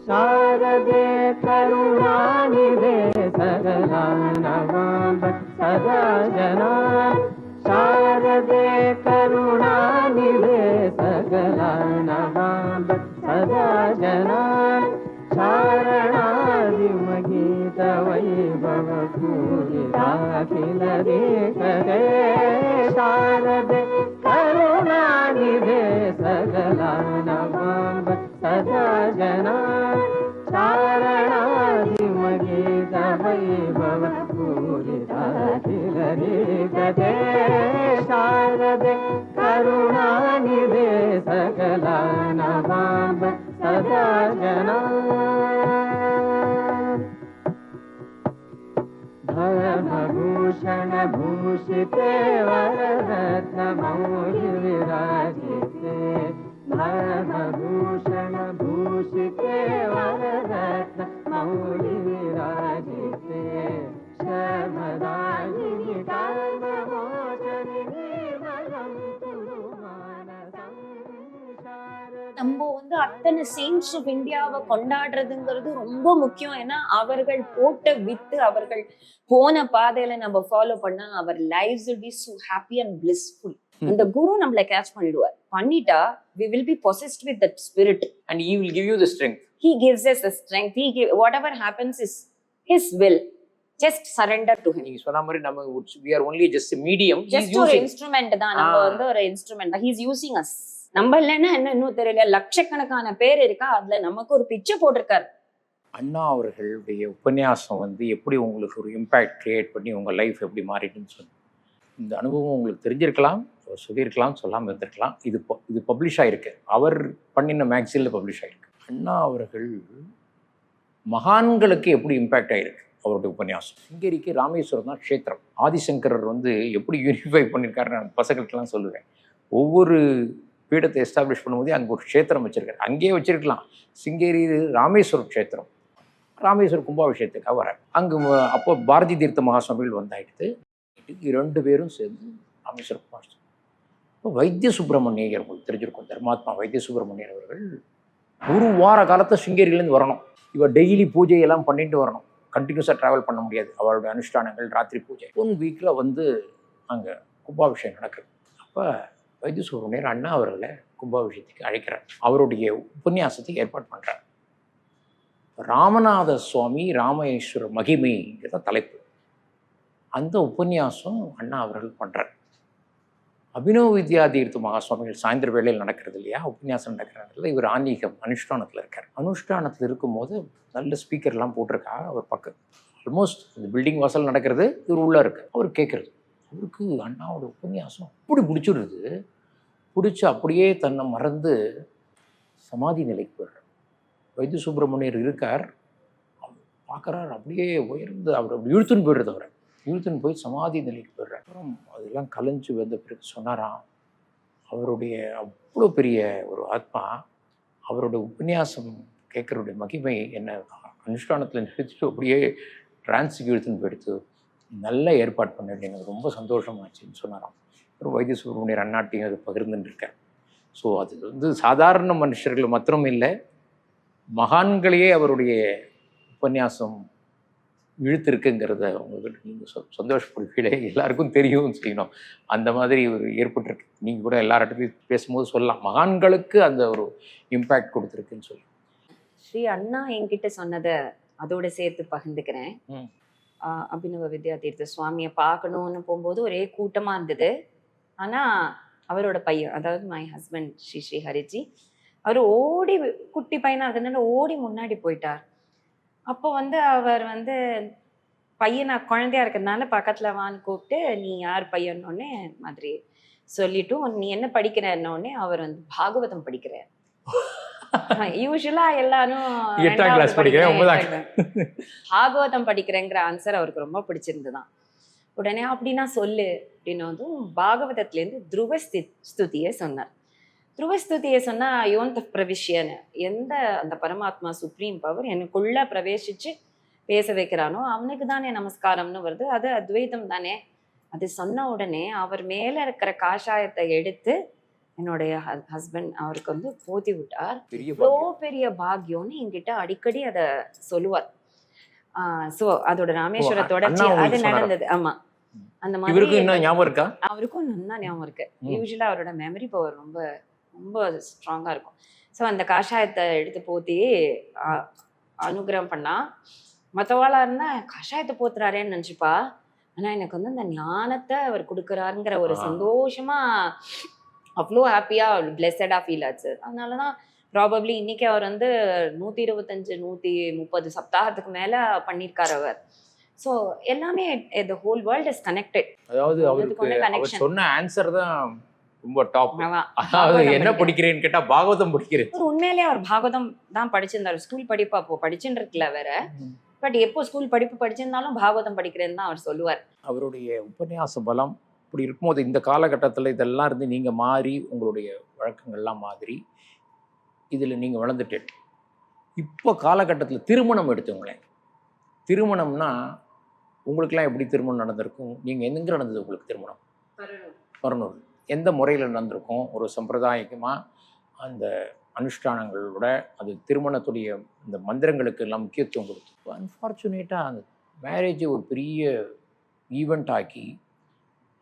शारदे करुणानिधे सकलानवाम्ब सदा जना शारदे करुणानिधे सकलानवाम्ब सदा जना शारणादिमगीत वैभव पूरिताखिल देशे शारदे करुणानिधे सकलानवाम्ब सदा जना शारणादिमगीत वैभव पूरिताखिल देशे शारदे करुणानिधे सकलानवाम्ब सदा जना धर्मभूषण भूषिते वररत्न मौलि विराजिते धर्मभूषण भूषिते वररत्न मौलि विराजिते शर्मदायिनि कर्ममोचनि निर्मलं कुरु मानसं நம்ம அத்தனை செயின்ட்ஸ் ஆஃப் இந்தியாவை கொண்டாடுறதுங்கிறது ரொம்ப முக்கியம். ஏன்னா அவர்கள் போட்ட வித்து, அவர்கள் போன பாதையில நம்ம ஃபாலோ பண்ணா அவர் lives will be so happy and blissful. அந்த குரு நம்மள கேட்ச் பண்ணிட்டா we will be possessed with that spirit and he will give you the strength. He gives us the strength. Whatever happens is his will. Just surrender to him. நீங்க சொன்ன மாதிரி நம்ம we are only just a medium. Just ஒரு instrument தான். நம்ம ஒரு instrument தான். He is using us. நம்ம இல்லைன்னா என்ன இன்னும் தெரியல, லட்சக்கணக்கான பேர் இருக்கா, அதுல நமக்கு ஒரு பிச்சை போட்டிருக்காரு. அண்ணா அவர்களுடைய உபன்யாசம் எப்படி உங்களுக்கு ஒரு இம்பேக்ட் கிரியேட் பண்ணி உங்க லைஃப் எப்படி மாறிட்டுன்னு சொல்லி இந்த அனுபவம் உங்களுக்கு தெரிஞ்சிருக்கலாம், சொல்லியிருக்கலாம், சொல்லாமல் இருந்திருக்கலாம். இது பப்ளிஷ் ஆகிருக்கு, அவர் பண்ணின மேக்சினில் பப்ளிஷ் ஆகிருக்கு. அண்ணா அவர்கள் மகான்களுக்கு எப்படி இம்பேக்ட் ஆகிருக்கு அவருடைய உபன்யாசம். சிங்கேரிக்கு ராமேஸ்வரம் தான் க்ஷேத்திரம். ஆதிசங்கரர் எப்படி யூனிஃபை பண்ணியிருக்காருன்னு நான் பசங்களுக்கெல்லாம் சொல்லுவேன். ஒவ்வொரு பீடத்தை எஸ்டாப்ளிஷ் பண்ணும்போது அங்கே ஒரு க்ஷேத்திரம் வச்சுருக்காரு. அங்கேயே வச்சிருக்கலாம். சிங்கேரி ராமேஸ்வரம் க்ஷேத்திரம். ராமேஸ்வரம் கும்பாபிஷேகத்துக்காக வர அங்கே அப்போ பாரதி தீர்த்த மகாசுவாமிகள் வந்தாயிடுத்து. 2 பேரும் சேர்ந்து ராமேஸ்வரம் கும்பாபிஷேகம். இப்போ வைத்திய சுப்பிரமணியர் உங்களுக்கு தெரிஞ்சிருக்கும், தர்மாத்மா வைத்திய சுப்பிரமணியர் அவர்கள் ஒரு வார காலத்தை சிங்கேரியிலேருந்து வரணும். இவர் டெய்லி பூஜையெல்லாம் பண்ணிட்டு வரணும். கண்டினியூஸாக ட்ராவல் பண்ண முடியாது. அவருடைய அனுஷ்டானங்கள், ராத்திரி பூஜை 1 வீக்கில் அங்கே கும்பாபிஷேகம் நடக்குது. அப்போ வைத்திய சுப்பிரமணியர் அண்ணா அவர்களை கும்பாபிஷேகத்துக்கு அழைக்கிறார். அவருடைய உபன்யாசத்துக்கு ஏற்பாடு பண்ணுறார். ராமநாத சுவாமி ராமேஸ்வர மகிமைங்கிற தலைப்பு. அந்த உபன்யாசம் அண்ணா அவர்கள் பண்ணுறார். அபினவ வித்யாதீர்த்த மகாசுவாமிகள் சாயந்தர வேளையில் நடக்கிறது இல்லையா, உபன்யாசம் நடக்கிற இடத்துல இவர் ஆன்மீகம் அனுஷ்டானத்தில் இருக்கார். அனுஷ்டானத்தில் இருக்கும்போது நல்ல ஸ்பீக்கர்லாம் போட்டிருக்கா. அவர் பக்கம் ஆல்மோஸ்ட் இந்த பில்டிங் வாசல் நடக்கிறது, இவர் உள்ளே இருக்கு. அவர் கேட்குறது. அவருக்கு அண்ணாவோட உபன்யாசம் அப்படி பிடிச்சிடுது. பிடிச்சி அப்படியே தன்னை மறந்து சமாதி நிலைக்கு போயிடுறார். வைத்திய சுப்பிரமணியர் இருக்கார், பார்க்குறார். அப்படியே உயர்ந்து அவர் அப்படி இழுத்துன்னு போயிடுறது. அவரை இழுத்துன்னு போய் சமாதி நிலைக்கு போயிடுறார். அப்புறம் அதெல்லாம் கலைஞ்சு வந்த பிறகு சொன்னாராம், அவருடைய அவ்வளோ பெரிய ஒரு ஆத்மா, அவருடைய உபன்யாசம் கேட்குறவுடைய மகிமை என்ன அனுஷ்டானத்தில் நிறுத்திட்டு அப்படியே டிரான்ஸுக்கு இழுத்துன்னு போயிடுத்து. நல்ல ஏற்பாடு பண்ணிட்டு எனக்கு ரொம்ப சந்தோஷமாச்சுன்னு சொன்னாராம். அப்புறம் வைத்திய சுப்பிரமணியர் அண்ணாட்டையும் அது பகிர்ந்துட்டு இருக்கார். ஸோ அது சாதாரண மனுஷர்கள் மாத்திரம் இல்லை, மகான்களையே அவருடைய உபன்யாசம் இழுத்திருக்குங்கிறத உங்களுக்கு நீங்கள் சந்தோஷப்படுவீங்களே, எல்லாருக்கும் தெரியும் செய்யணும். அந்த மாதிரி ஒரு ஏற்பட்டிருக்கு. நீங்கள் கூட எல்லார்கிட்டையும் பேசும்போது சொல்லலாம், மகான்களுக்கு அந்த ஒரு இம்பேக்ட் கொடுத்துருக்குன்னு சொல்லி. ஸ்ரீ அண்ணா என்கிட்ட சொன்னதை அதோட சேர்த்து பகிர்ந்துக்கிறேன். அபினவ வித்யாதீர்த்த சுவாமியை பார்க்கணும்னு போகும்போது ஒரே கூட்டமாக இருந்தது. ஆனால் அவரோட பையன், அதாவது மை ஹஸ்பண்ட் ஸ்ரீ ஹரிஜி, அவர் ஓடி, குட்டி பையனாக இருக்கிறதுனால ஓடி முன்னாடி போயிட்டார். அப்போ அவர் பையனை குழந்தையா இருக்கிறதுனால பக்கத்தில் வான்னு கூப்பிட்டு, நீ யார் பையன்னொன்னே மாதிரி சொல்லிட்டும், நீ என்ன படிக்கிறன்னொடனே அவர் பாகவதம் படிக்கிறார். யூஸ்வலா எல்லாரும் 8ஆம் கிளாஸ் படிக்கிறேன், பாகவதம் படிக்கிறேங்கிற ஆன்சர் அவருக்கு ரொம்ப பிடிச்சிருந்துதான். உடனே அப்படின்னா சொல்லு அப்படின்னு பாகவதத்துலேருந்து துருவ ஸ்துதியை சொன்னார். துருவ ஸ்துதியை சொன்னா யோந்த பிரவிஷ்யன்னு, எந்த அந்த பரமாத்மா சுப்ரீம் பவர் எனக்குள்ள பிரவேசிச்சு பேச வைக்கிறானோ அவனுக்கு தானே நமஸ்காரம்னு வருது. அது அத்வைதம் தானே. அது சொன்ன உடனே அவர் மேல இருக்கிற காஷாயத்தை எடுத்து என்னுடைய ஹஸ்பண்ட் அவருக்கு வந்து போத்தி விட்டார். பெரிய இவ்வளோ பாக்கியம். பெரிய பாக்கியம்னு என்கிட்ட அடிக்கடி அதை சொல்லுவார். ஸோ அதோட ராமேஸ்வரத்தோட அண்ணா உங்களுக்கு அது சொன்னாரா? நடந்தது. ஆமா, அந்த இவருக்கு மாதிரி இன்னும் ஞாபகம் இருக்கா? அவருக்கும் நல்லா ஞாபகம் இருக்கு. ம். யூஸ்வலா அவரோட மெமரி பவர் ரொம்ப ரொம்ப ஸ்ட்ராங்கா இருக்கும். ஸோ அந்த காஷாயத்தை எடுத்து போத்தி அனுகிரகம் பண்ணா, மற்றவாளா இருந்தா கஷாயத்தை போத்துறாரேன்னு நினைச்சுப்பா. ஆனா எனக்கு வந்து அந்த ஞானத்தை அவர் கொடுக்குறாருங்கிற ஒரு சந்தோஷமா அவ்வளோ ஹாப்பியா பிளெஸடா ஃபீல் ஆச்சு. அதனாலதான் ப்ராபப்ளி இன்னைக்கு அவர் வந்து 125 130 சப்தாகத்துக்கு மேல பண்ணியிருக்காரு அவர். ஸோ எல்லாமே the whole world is connected. அதாவது அதுக்கு ஒண்ணு அவர் connection. சொன்ன ஆன்சர் தான் ரொம்ப டாப். ஆமா. அதாவது பாகவதம் என்ன படிக்கிறேன். படிக்கிறேன்னு கேட்டா பாகவதம் படிக்கிறேன். அவர் உண்மையிலேயே அவர் பாகவதம் தான் படிச்சிருந்தாரு. ஸ்கூல் படிப்பு அப்போ படிச்சுட்டு இருக்கல வேற. பட் எப்போ ஸ்கூல் படிப்பு படிச்சிருந்தாலும் பாகவதம் படிக்கிறேன்னு தான் அவர் சொல்லுவார். அவருடைய உபன்யாச பலம் இப்படி இருக்கும்போது இந்த காலகட்டத்தில் இதெல்லாம் இருந்து நீங்கள் மாறி உங்களுடைய வழக்கங்கள்லாம் மாதிரி இதில் நீங்கள் வளர்ந்துட்டேன். இப்போ காலகட்டத்தில் திருமணம் எடுத்துங்களேன். திருமணம்னா உங்களுக்கெல்லாம் எப்படி திருமணம் நடந்திருக்கும்? நீங்கள் எங்கே நடந்தது உங்களுக்கு திருமணம்? பரனூர். எந்த முறையில் நடந்திருக்கும்? ஒரு சம்பிரதாயமாக அந்த அனுஷ்டானங்களோட அது திருமணத்துடைய இந்த மந்திரங்களுக்கு எல்லாம் முக்கியத்துவம் கொடுத்து அன்ஃபார்ச்சுனேட்டாக அந்த மேரேஜை ஒரு பெரிய ஈவெண்ட் ஆக்கி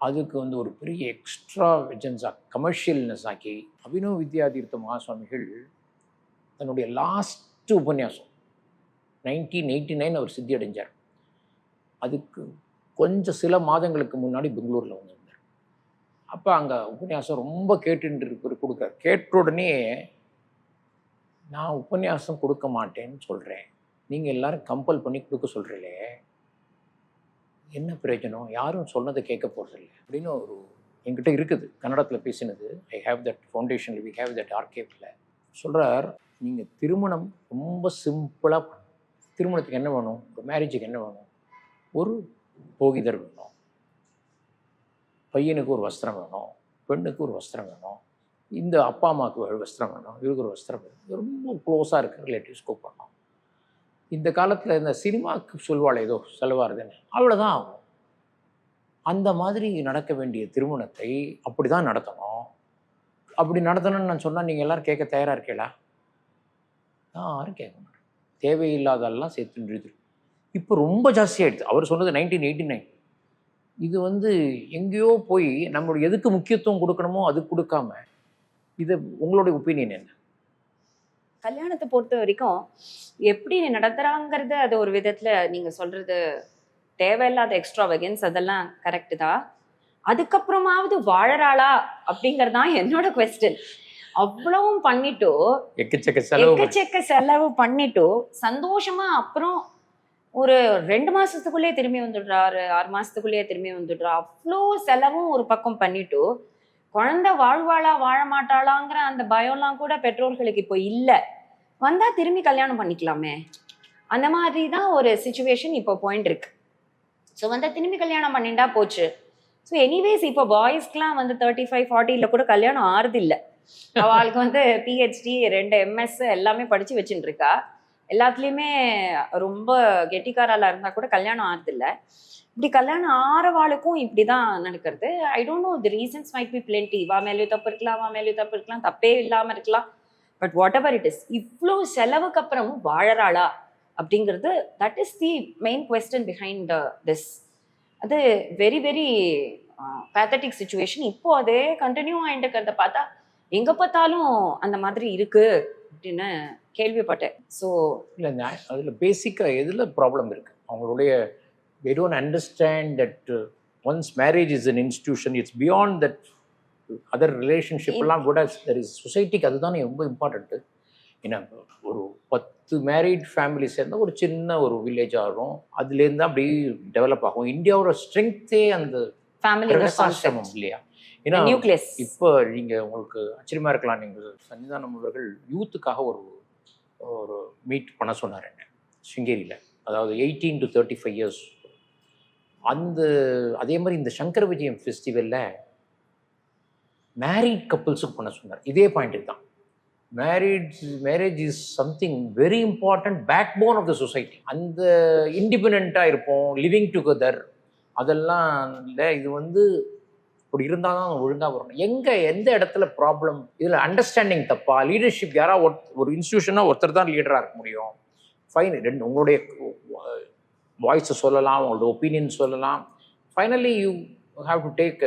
அதுக்கு வந்து ஒரு பெரிய எக்ஸ்ட்ரா வெஜன்ஸாக கமர்ஷியல்னஸ் ஆக்கி அபினவ வித்யாதீர்த்த மகாசுவாமிகள் தன்னுடைய லாஸ்ட் உபன்யாசம் 1989 அவர் சித்தி அடைஞ்சார். அதுக்கு கொஞ்சம் சில மாதங்களுக்கு முன்னாடி பெங்களூரில் வந்திருந்தார். அப்போ அங்கே உபன்யாசம் ரொம்ப கேட்டுட்டு கொடுக்குறார். கேட்ட உடனே நான் உபன்யாசம் கொடுக்க மாட்டேன்னு சொல்கிறேன், நீங்கள் எல்லாரும் கம்பல் பண்ணி கொடுக்க சொல்கிறீங்களே, என்ன பிரயோஜனம்? யாரும் சொன்னதை கேட்க போகிறதில்ல அப்படின்னு ஒரு என்கிட்ட இருக்குது கன்னடத்தில் பேசினது. ஐ ஹேவ் தட் ஃபவுண்டேஷனில், வி ஹேவ் தட் ஆர்கேவில். சொல்கிறார், நீங்கள் திருமணம் ரொம்ப சிம்பிளாக பண்ணணும். திருமணத்துக்கு என்ன வேணும்? ஒரு மேரேஜுக்கு என்ன வேணும்? ஒரு போகிதர் வேணும், பையனுக்கு ஒரு வஸ்திரம் வேணும், பெண்ணுக்கு ஒரு வஸ்திரம் வேணும், இந்த அப்பா அம்மாவுக்கு ஒரு வஸ்திரம் வேணும், இவருக்கு ஒரு வஸ்திரம் வேணும். ரொம்ப க்ளோஸாக இருக்கிற ரிலேட்டிவ்ஸ் கூப்பிடணும். இந்த காலத்தில் இந்த சினிமாவுக்கு சொல்வாள் ஏதோ செலவாகுதுன்னு, அவ்வளோதான் ஆகும். அந்த மாதிரி நடக்க வேண்டிய திருமணத்தை அப்படி தான் நடத்தணும். அப்படி நடத்தணும்னு நான் சொன்னால் நீங்கள் எல்லோரும் கேட்க தயாராக இருக்கீங்களா? யாரும் கேட்க மாட்டேன். தேவையில்லாதெல்லாம் சேர்த்துட்டு இப்போ ரொம்ப ஜாஸ்தியாகிடுது. அவர் சொன்னது 1989. இது வந்து எங்கேயோ போய் நம்மளுடைய எதுக்கு முக்கியத்துவம் கொடுக்கணுமோ அது கொடுக்காம, இது உங்களுடைய ஒப்பீனியன் என்ன? கல்யாணத்தை பொறுத்த வரைக்கும் எப்படி நடத்துறாங்கிறது அது ஒரு விதத்துல நீங்க சொல்றது தேவையில்லாத எக்ஸ்ட்ரா வெகன்ஸ், அதெல்லாம் கரெக்டு தான். அதுக்கப்புறமாவது வாழறாளா அப்படிங்கிறது தான் என்னோட குவெஸ்டன். அவ்வளவும் பண்ணிட்டு எக்கச்சக்க செலவு பண்ணிட்டு சந்தோஷமா அப்புறம் ஒரு 2 மாசத்துக்குள்ளேயே திரும்பி வந்துடுறாரு, 6 மாசத்துக்குள்ளேயே திரும்பி வந்துடுறா. அவ்வளோ செலவும் ஒரு பக்கம் பண்ணிட்டு குழந்தை வாழ்வாளா வாழ மாட்டாளாங்கிற அந்த பயம்லாம் கூட பெற்றோர்களுக்கு இப்போ இல்லை. வந்தா திரும்பி கல்யாணம் பண்ணிக்கலாமே, அந்த மாதிரி தான் ஒரு சிச்சுவேஷன் இப்போ பாயிண்ட் இருக்கு. ஸோ வந்தா திரும்பி கல்யாணம் பண்ணிட்டா போச்சு. ஸோ எனிவேஸ் இப்போ பாய்ஸ்க்குலாம் வந்து 35 40 கூட கல்யாணம் ஆறுது இல்லை. அவளுக்கு வந்து PhD 2 MS எல்லாமே படிச்சு வச்சுட்டு இருக்கா. எல்லாத்துலேயுமே ரொம்ப கெட்டிக்காரால இருந்தா கூட கல்யாணம் ஆறுது இல்லை. இப்படி கல்யாணம் ஆறவாளுக்கும் இப்படிதான் நடக்கிறது. I don't know, the reasons might be plenty. வா மேலேயும் தப்பு இருக்கலாம், வா மேலேயும் தப்பு இருக்கலாம், தப்பே இல்லாம இருக்கலாம். But what ever it is, இவ்வளோ செலவுக்கு அப்புறமும் வாழறாளா அப்படிங்கிறது, that is the main question behind this. அது வெரி வெரி பேத்தட்டிக் சிச்சுவேஷன். இப்போ அதே கண்டினியூ ஆகிட்டு இருக்கிறத பார்த்தா எங்க பார்த்தாலும் அந்த மாதிரி இருக்கு அப்படின்னு கேள்விப்பட்டேன். ஸோ இல்லை, அதில் பேசிக்காக எதில் ப்ராப்ளம் இருக்குது? அவங்களுடைய they don't understand that once marriage is an institution, it's beyond that other relationship எல்லாம் கூட there is society. அதுதானே ரொம்ப இம்பார்ட்டண்ட்டு. ஏன்னா ஒரு 10 மேரிட் ஃபேமிலி சேர்ந்தா ஒரு சின்ன ஒரு வில்லேஜ் ஆகும், அதுலேருந்து அப்படி டெவலப் ஆகும். இந்தியாவோட ஸ்ட்ரென்த்தே அந்த பிரகாசாசிரமம் இல்லையா? ஏன்னா இப்போ நீங்கள் உங்களுக்கு ஆச்சரியமா இருக்கலாம், நீங்கள் சன்னிதானம் அவர்கள் யூத்துக்காக ஒரு மீட் பண்ண சொன்னார் என்ன சிங்கேரியில், அதாவது 18 to 35 years. அதே மாதிரி இந்த சங்கர விஜயம் ஃபெஸ்டிவலில் மேரீட் கப்புள்ஸுக்கு பண்ண சொன்னார். இதே பாயிண்ட் தான், marriage is something very important, backbone of the society. அந்த இண்டிபெண்ட்டாக இருப்போம், லிவிங் டுகெதர், அதெல்லாம் இல்லை. இது வந்து அப்படி இருந்தால் தான் ஒழுங்காக வரணும். எந்த இடத்துல ப்ராப்ளம், இதில் அண்டர்ஸ்டாண்டிங் தப்பா, லீடர்ஷிப் யாராவது ஒரு இன்ஸ்டியூஷனாக ஒருத்தர் தான் லீடராக இருக்க முடியும். ஃபைன், ரெண்டு உங்களுடைய வாய்ஸை சொல்லலாம், உங்களோட ஒப்பீனியன் சொல்லலாம். Finally you have to take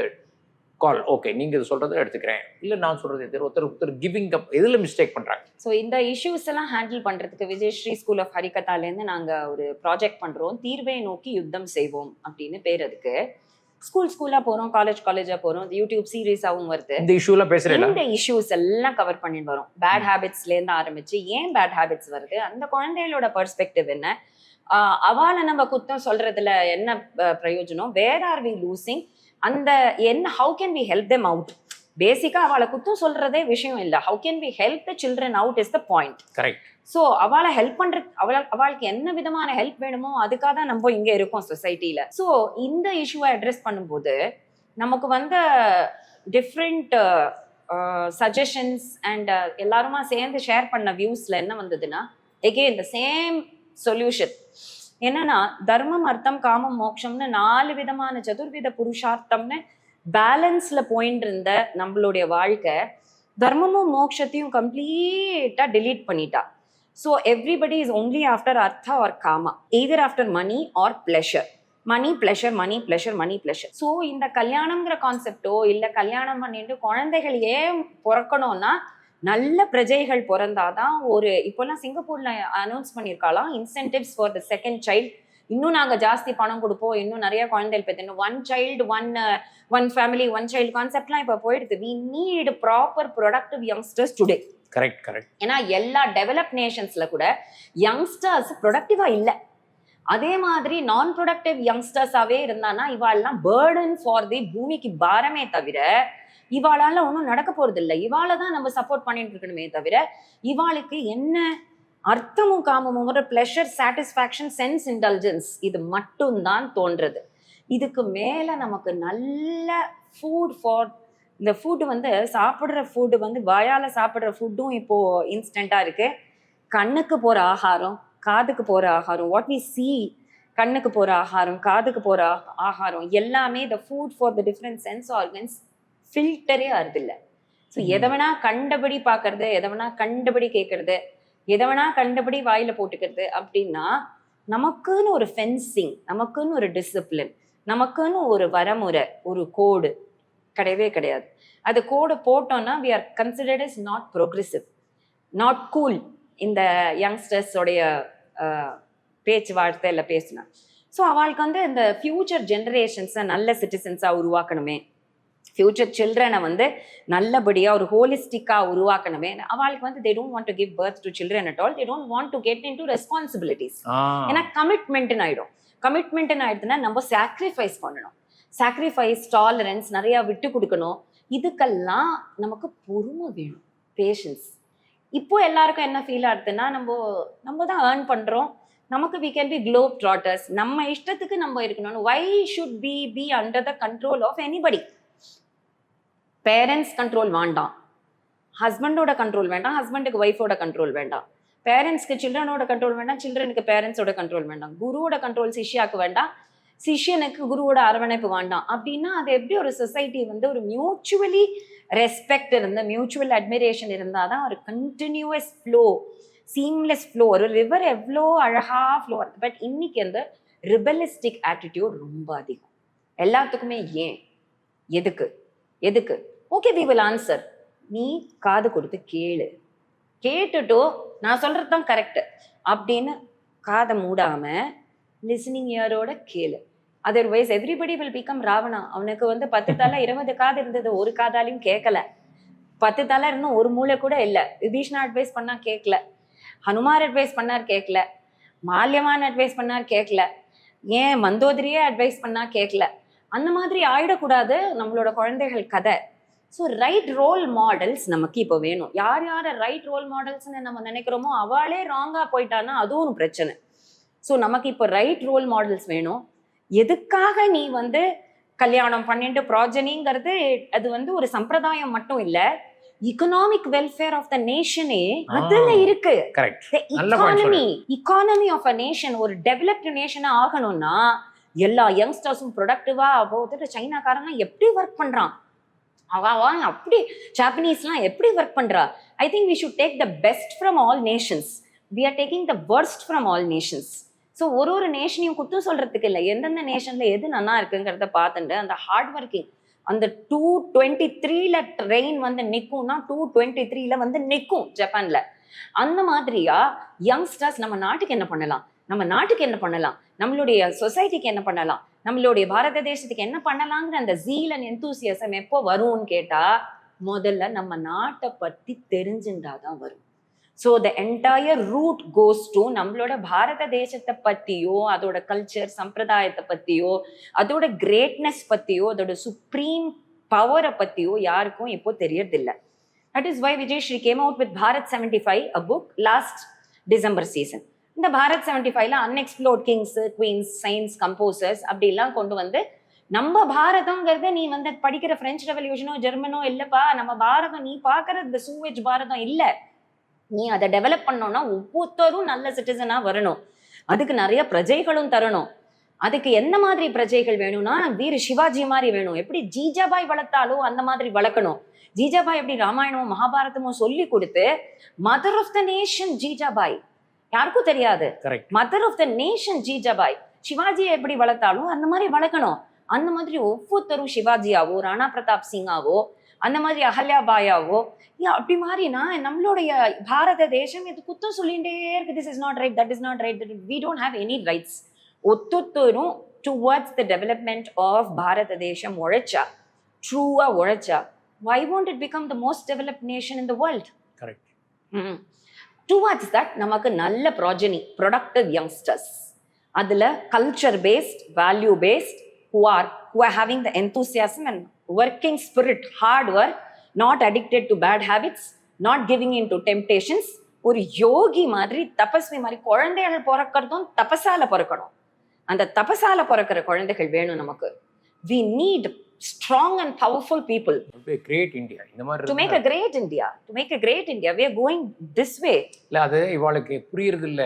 call. Okay, நீங்கள் இது சொல்கிறத எடுத்துக்கிறேன், இல்லை நான் சொல்கிறது ஒருத்தர் கிவிங் அப். எதில் மிஸ்டேக் பண்ணுறாங்க? ஸோ இந்த இஷ்யூஸ் எல்லாம் ஹேண்டில் பண்ணுறதுக்கு விஜயஸ்ரீ ஸ்கூல் ஆஃப் ஹரிகதாலேருந்து நாங்கள் ஒரு ப்ராஜெக்ட் பண்ணுறோம். தீர்வை நோக்கி யுத்தம் செய்வோம் அப்படின்னு பேர். அதுக்கு ஸ்கூலாக போகிறோம், காலேஜாக போகிறோம், யூடியூப் சீரீஸாகவும் வருது. இந்த இஷ்யூலாம் பேசுகிறேன். இந்த இஷ்யூஸ் எல்லாம் கவர் பண்ணிட்டு வரோம். பேட் ஹேபிட்ஸ்லேருந்து ஆரம்பிச்சு ஏன் பேட் ஹேபிட்ஸ் வருது, அந்த குழந்தைகளோட பெர்ஸ்பெக்டிவ் என்ன, அவளை நம்ம குத்தம் சொல்றதுல என்ன பிரயோஜனம், வேர் ஆர் வி லூசிங், அந்த என்ன, how can we help them out. பேசிக்கா அவளை குத்தம் சொல்றதே விஷயம் இல்லை, how can we help the children out is the point. Correct. So அவளை ஹெல்ப் பண்ற, அவளுக்கு என்ன விதமான ஹெல்ப் வேணுமோ அதுக்காக தான் நம்ம இங்க இருக்கோம் சொசைட்டில. ஸோ இந்த இஷ்யூவை அட்ரஸ் பண்ணும்போது நமக்கு வந்து டிஃப்ரெண்ட் சஜஷன்ஸ் அண்ட் எல்லாருமா சேர்ந்து ஷேர் பண்ண வியூஸ்ல என்ன வந்ததுன்னா, எகெயின் த சேம் சொல்யூஷன். என்னன்னா, தர்மம் அர்த்தம் காமம் மோட்சம்னு 4 விதமான சதுர்வித புருஷார்த்தம்னு பேலன்ஸ்ல போயிட்டு இருந்த நம்மளுடைய வாழ்க்கை தர்மமும் மோட்சத்தையும் கம்ப்ளீட்டா டிலீட் பண்ணிட்டா. So everybody is only after artha or kama, either after money or pleasure. Money pleasure, money pleasure, money pleasure. So இந்த கல்யாணம்ங்கிற கான்செப்டோ இல்லை கல்யாணம் பண்ணிட்டு குழந்தைகள் ஏன் பிறக்கணும்னா, நல்ல பிரஜைகள் பிறந்தாதான் ஒரு, இப்போல்லாம் சிங்கப்பூர்ல அனௌன்ஸ் பண்ணியிருக்காலாம் incentives for the second child. இன்னும் நாங்கள் ஜாஸ்தி பணம் கொடுப்போம், இன்னும் நிறைய குழந்தைகள் பெற்றணும், 1 child 1 family 1 child கான்செப்ட்லாம் இப்போ போயிடுது. We need proper productive youngsters today. Correct. ஏன்னா எல்லா டெவலப் நேஷன்ஸ்ல கூட யங்ஸ்டர்ஸ் ப்ரொடக்டிவா இல்லை. அதே மாதிரி நான் ப்ரொடக்டிவ் யங்ஸ்டர்ஸாவே இருந்தானா இவாளெல்லாம் பேர்டன் ஃபார் தி பூமிக்கு பாரமே தவிர இவாளால ஒன்றும் நடக்க போறது இல்லை. இவாளை தான் நம்ம சப்போர்ட் பண்ணிட்டு இருக்கணுமே தவிர இவாளுக்கு என்ன அர்த்தமும் காமமும் ஒரு பிளஷர், சாட்டிஸ்ஃபேக்ஷன், சென்ஸ் இன்டெலிஜென்ஸ் இது மட்டும்தான் தோன்றது. இதுக்கு மேல நமக்கு நல்ல ஃபுட் ஃபார், இந்த ஃபுட்டு வந்து சாப்பிட்ற ஃபுட்டு வந்து வாயால் சாப்பிட்ற ஃபுட்டும் இப்போ இன்ஸ்டண்ட்டாக இருக்கு. கண்ணுக்கு போகிற ஆகாரம், காதுக்கு போகிற ஆகாரம், வாட் வி சி, கண்ணுக்கு போகிற ஆகாரம், காதுக்கு போகிற ஆகாரம் எல்லாமே the food for the different sense organs ஃபில்டரே ஆறுதில்லை. ஸோ எதை வேணா கண்டபடி பார்க்கறது, எதை வேணா கண்டபடி கேட்கறது, எதை வேணா கண்டபடி வாயில போட்டுக்கிறது அப்படின்னா நமக்குன்னு ஒரு ஃபென்சிங், நமக்குன்னு ஒரு டிசிப்ளின், நமக்குன்னு ஒரு வரமுறை, ஒரு கோடு கிடையவே கிடையாது. அது கோடு போட்டோம்னா we are considered as not progressive, not cool. இந்த யங்ஸ்டர்ஸோடைய பேச்சுவார்த்தை இல்லை பேசினா. ஸோ அவளுக்கு வந்து இந்த ஃபியூச்சர் ஜென்ரேஷன்ஸை நல்ல சிட்டிசன்ஸாக உருவாக்கணுமே, ஃபியூச்சர் சில்ட்ரனை வந்து நல்லபடியாக ஒரு ஹோலிஸ்டிக்காக உருவாக்கணுமே. அவளுக்கு வந்து they don't want to give birth to children at all, they don't want to get into responsibilities. ஏன்னா கமிட்மெண்ட்னு ஆகிடும். கமிட்மெண்ட்னு ஆயிடுதுன்னா நம்ம சாக்ரிஃபைஸ் பண்ணணும். சாக்ரிஃபைஸ், டாலரன்ஸ், நிறையா விட்டு கொடுக்கணும். இதுக்கெல்லாம் நமக்கு பொறுமை வேணும், பேஷன்ஸ். இப்போ எல்லாருக்கும் என்ன ஃபீல் ஆகுதுன்னா, நம்ம தான் ஏர்ன் பண்ணுறோம், நமக்கு we can be globe trotters, நம்ம இஷ்டத்துக்கு நம்ம இருக்கணும். why should we be under the control of anybody? Parents control வேண்டாம், ஹஸ்பண்டோட கண்ட்ரோல் வேண்டாம், ஹஸ்பண்டுக்கு ஒய்ஃபோட கண்ட்ரோல் வேண்டாம், பேரண்ட்ஸ்க்கு சில்ட்ரனோட கண்ட்ரோல் வேண்டாம், சில்ட்ரனுக்கு பேரண்ட்ஸோட கண்ட்ரோல் வேண்டாம், குருவோட கண்ட்ரோல் சிஷ்யாவுக்கு வேண்டாம், சிஷ்யனுக்கு குருவோட அரவணைப்பு வேண்டாம். அப்படின்னா அது எப்படி ஒரு சொசைட்டி வந்து ஒரு மியூச்சுவலி ரெஸ்பெக்ட் இருந்து, மியூச்சுவல் அட்மிரேஷன் இருந்தால் தான் ஒரு கண்டினியூஸ் ஃப்ளோ, சீம்லெஸ் ஃப்ளோ. ஒரு ரிவர் எவ்வளோ அழகா ஃப்ளோ வருது. பட் இன்னைக்கு அந்த ரிபலிஸ்டிக் ஆட்டிடியூட் ரொம்ப அதிகம் எல்லாத்துக்குமே. ஏன், எதுக்கு ஓகே வி வில் ஆன்சர். நீ காது கொடுத்து கேளு, கேட்டுட்டோ நான் சொல்றது தான் கரெக்ட் அப்படின்னு காதை மூடாம லிசனிங் இயரோட கேளு. Otherwise everybody will become Ravana. அவனுக்கு வந்து 10 தலை 20 காது இருந்தது, ஒரு காதாலையும் கேட்கல. 10 தலை இருந்தும் ஒரு மூளை கூட இல்லை. விபீஷ்ணா அட்வைஸ் பண்ணா கேட்கல, ஹனுமார் அட்வைஸ் பண்ணார் கேட்கல, மால்யவான் அட்வைஸ் பண்ணார் கேட்கல, ஏன் மந்தோதரியே அட்வைஸ் பண்ணா கேட்கல. அந்த மாதிரி ஆயிடக்கூடாது நம்மளோட குழந்தைகள் கதை. ஸோ ரைட் ரோல் மாடல்ஸ் நமக்கு இப்போ வேணும். யார் ரைட் ரோல் மாடல்ஸ்ன்னு நம்ம நினைக்கிறோமோ அவளே ராங்கா போயிட்டான்னா அதுவும் ஒரு பிரச்சனை. ஸோ நமக்கு இப்போ ரைட் ரோல் மாடல்ஸ் வேணும். எதுக்காக நீ வந்து கல்யாணம் பண்ணிட்டு ப்ராஜனிங்கிறது அது வந்து ஒரு சம்பிரதாயம் மட்டும் இல்ல, இக்கனாமிக் வெல்ஃபேர் ஆஃப் த நேஷனே அதுல இருக்கு. இக்கானமி ஆஃப் அ நேஷன் ஒரு டெவலப்டு நேஷனா ஆகணும்னா எல்லா யங்ஸ்டர்ஸும் ப்ரொடக்டிவா போட்டு சைனாக்காரங்க எப்படி ஒர்க் பண்றான், அவன் அப்படி ஜாப்பனீஸ்லாம் எப்படி ஒர்க் பண்றா. I think we should take the best from all nations. We are taking the worst from all nations. So ஒரு நேஷனையும் குத்தம் சொல்றதுக்கு இல்லை, எந்தெந்த நேஷன்ல எது நல்லா இருக்குங்கிறத பார்த்துட்டு அந்த ஹார்ட் ஒர்க்கிங், அந்த 223ல ட்ரெயின் வந்து நிற்கும்னா 223ல வந்து நிற்கும் ஜப்பான்ல. அந்த மாதிரியா யங்ஸ்டர்ஸ் நம்ம நாட்டுக்கு என்ன பண்ணலாம், நம்ம நாட்டுக்கு என்ன பண்ணலாம், நம்மளுடைய சொசைட்டிக்கு என்ன பண்ணலாம், நம்மளுடைய பாரத தேசத்துக்கு என்ன பண்ணலாங்கிற அந்த ஜீல் அண்ட் எந்தூசியசம் எப்போ வரும்னு கேட்டா முதல்ல நம்ம நாட்டை பத்தி தெரிஞ்சுட்டாதான் வரும். So the entire root goes to நம்மளோட பாரத தேசத்தை பத்தியோ அதோட கல்ச்சர் சம்பிரதாயத்தை பத்தியோ அதோட கிரேட்னஸ் பத்தியோ அதோட சுப்ரீம் பவரை பத்தியோ யாருக்கும் இப்போ தெரியறதில்லை. That is why Vijayashree came out with Bharat 75, a book last December season. இந்த பாரத் 75ல unexplored kings, queens, saints, composers அப்படிலாம் கொண்டு வந்து நம்ம பாரதம்ங்கிறத நீ வந்து படிக்கிற பிரெஞ்சு ரெவல்யூஷனோ ஜெர்மனோ இல்லப்பா, நம்ம பாரதம் நீ பாக்குறது சூவேஜ் பாரதம் இல்லை. நீ அதை டெவலப் பண்ணோம்னா ஒவ்வொருத்தரும் நல்ல சிட்டிசனா வரணும், அதுக்கு நிறைய பிரஜைகளும் தரணும். அதுக்கு எந்த மாதிரி பிரஜைகள் வேணும்னா வீர சிவாஜி மாதிரி வேணும். எப்படி ஜீஜாபாய் வளர்த்தாலோ அந்த மாதிரி வளர்க்கணும். ஜீஜாபாய் எப்படி ராமாயணமும் மகாபாரதமும் சொல்லி கொடுத்து mother of the nation Jijabai, யாருக்கும் தெரியாது, mother of the nation Jijabai. சிவாஜியை எப்படி வளர்த்தாலும் அந்த மாதிரி வளர்க்கணும். அந்த மாதிரி ஒவ்வொருத்தரும் சிவாஜியாவோ ராணா பிரதாப் சிங்காவோ அந்த மாதிரி அகல்யாபாயாவோ அப்படி மாதிரினா நம்மளுடைய பாரத தேசம் இது குத்தம் சொல்லிகிட்டே இருக்கு. This is not right, that is not right, we don't have any rights. ஒத்தொத்தரும் towards the development of Bharata Desam உழைச்சா, ட்ரூவா உழைச்சா, why won't it become the most developed nation in the world? Correct. Towards that நமக்கு நல்ல progeny, productive youngsters, அதுல culture based, value based, who are having the enthusiasm and working spirit, hard work, not addicted to bad habits, not giving in to temptations. ஒரு யோகி மாதிரி தபஸ்வி மாதிரி குழந்தைகள் பிறக்கிறதும் தபசால பிறக்கணும். அந்த தபசால பிறக்கிற குழந்தைகள் வேணும் நமக்கு. We need strong and powerful people to create India. இந்த மாதிரி to make a great India, to make a great India. We are going this way. இல்ல அது இவாளுக்கு புரியுறது இல்ல.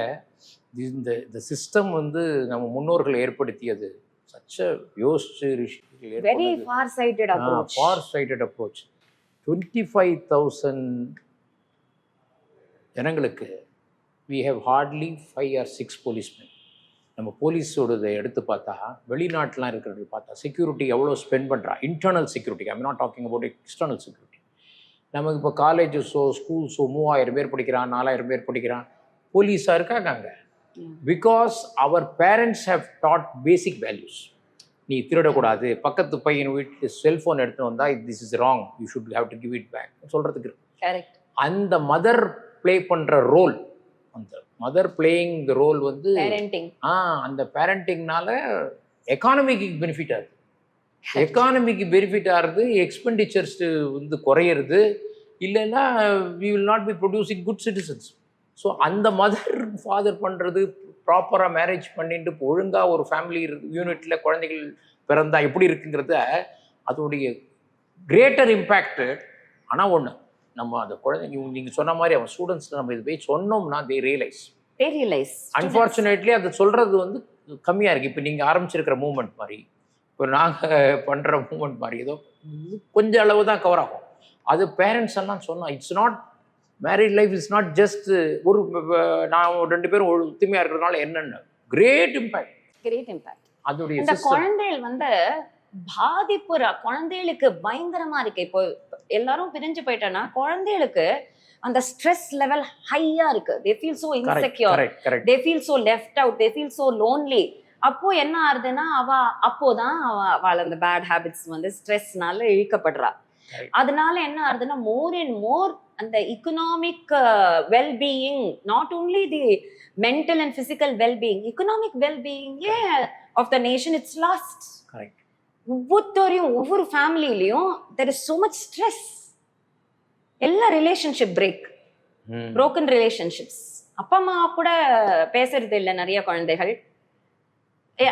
இந்த சிஸ்டம் வந்து நம்ம முன்னோர்கள் ஏற்படுத்தியது. such a யோசிச்சு very far sighted approach. Far sighted approach. 25,000 ஜனங்களுக்கு we have hardly 5 or 6 policemen. நம்ம போலீஸோடதை எடுத்து பார்த்தா வெளிநாட்டிலாம் இருக்கிறது பார்த்தா செக்யூரிட்டி எவ்வளோ ஸ்பெண்ட் பண்ணுறா. Internal security, I am not talking about external security. நமக்கு இப்போ காலேஜஸோ ஸ்கூல்ஸோ 3000 பேர் படிக்கிறான், 4000 பேர் படிக்கிறான், போலீஸாக இருக்காங்க அங்கே. பிகாஸ் அவர் parents have taught basic values. நீ திருடக்கூடாது, பக்கத்து பையன் வீட்டு செல்ஃபோன் எடுத்துன்னு வந்தால் this is wrong, you should have to give it back சொல்கிறதுக்கு. அந்த மதர் ப்ளே பண்ணுற ரோல், அந்த மதர் பிளேயிங் த ரோல் வந்து அந்த பேரண்டிங்னால எக்கானமிக்கு பெனிஃபிட் ஆகுது. எக்கானமிக்கு பெனிஃபிட் ஆகுது, எக்ஸ்பெண்டிச்சர்ஸ் வந்து குறையிறது, இல்லைன்னா we will not be producing good citizens. So அந்த மதர் ஃபாதர் பண்ணுறது, ப்ராப்பராக மேரேஜ் பண்ணிட்டு ஒழுங்காக ஒரு ஃபேமிலி யூனிட்டில் குழந்தைகள் பிறந்தா எப்படி இருக்குங்கிறத அதோடைய கிரேட்டர் இம்பேக்டு. ஆனால் ஒன்று, நம்ம அந்த குழந்தைங்க நீங்கள் சொன்ன மாதிரி அவன் ஸ்டூடெண்ட்ஸில் நம்ம இது போய் சொன்னோம்னா தே ரியலைஸ். அன்ஃபார்ச்சுனேட்லி அதை சொல்கிறது வந்து கம்மியாக இருக்குது. இப்போ நீங்கள் ஆரம்பிச்சிருக்கிற மூமெண்ட் மாதிரி, இப்போ நாங்கள் பண்ணுற மூமெண்ட் மாதிரி ஏதோ கொஞ்சம் அளவு தான் கவர் ஆகும். அது பேரண்ட்ஸ் எல்லாம் சொன்னால் it's not married life, it's not just ஒரு நான் 2 பேரும் ஒத்துமையாக இருக்கிறதுனால என்னென்ன கிரேட் இம்பேக்ட். அதோடைய குழந்தைகள் வந்து பாதிப்பு குழந்தைகளுக்கு பயங்கரமா இருக்கு. இப்போ எல்லாரும் பிரிஞ்சு போயிட்டோன்னா குழந்தைகளுக்கு அந்த ஸ்ட்ரெஸ் லெவல் ஹையா இருக்கு. they feel so insecure, they feel so left out, they feel so lonely. அப்போ என்ன ஆகுதுன்னா அப்போதான் அவள் அந்த பேட் ஹேபிட்ஸ் வந்து ஸ்ட்ரெஸ்னால இழுக்கப்படுறா. அதனால என்ன ஆகுதுன்னா மோர் அண்ட் மோர் அந்த economic well-being, not only the mental and physical well-being, economic well-being of the nation, it's lost. Correct. ஒவ்வொரு ஃபேமிலிலையும் there is so much stress. எல்லா ரிலேஷன்ஷிப் broken relationships. அப்பா அம்மா கூட பேசுறது இல்லை நிறைய குழந்தைகள்.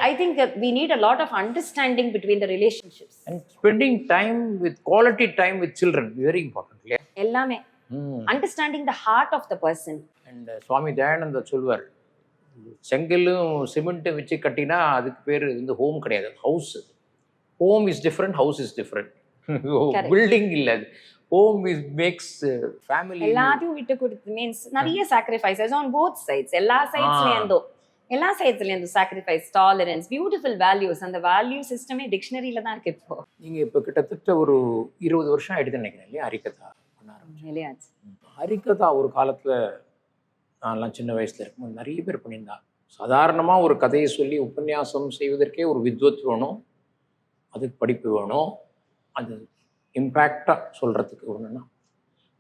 I think we need a lot of understanding between the relationships. And spending time with quality time with children, very important. Yeah? எல்லாமே understanding the heart of the person. And Swami Dayananda சொல்வார், செங்கலும் சிமெண்ட்டும் வச்சு கட்டினா அதுக்கு பேர் வந்து home கிடையாது, house. Home is different, house is different. Building இல்லை அது. Home is makes family. எல்லாத்தையும் விட்டு கொடுத்து மீன்ஸ் நிறைய சாக்ரிஃபைசஸ் ஆன் போத் சைட்ஸ். எல்லா சைட்ஸ்லேருந்தும் சாக்ரிஃபைஸ், டாலரன்ஸ், பியூட்டிஃபுல் வேல்யூஸ். அந்த வேல்யூ சிஸ்டமே டிக்ஷனரியில தான் இருக்கு இப்போ. நீங்கள் இப்போ கிட்டத்தட்ட ஒரு 20 வருஷம் ஆகிடுதுன்னு நினைக்கிறேன் இல்லையா ஹரிகதா பண்ண ஆரம்பிச்சு? ஹரிகதா ஒரு காலத்தில் நான்லாம் சின்ன வயசில் இருக்கும்போது நிறைய பேர் பண்ணியிருந்தா. சாதாரணமாக ஒரு கதையை சொல்லி உபன்யாசம் செய்வதற்கே ஒரு வித்வத் வேணும், அதுக்கு படிப்பு வேணும், அது இம்பேக்டாக சொல்கிறதுக்கு ஒன்றுன்னா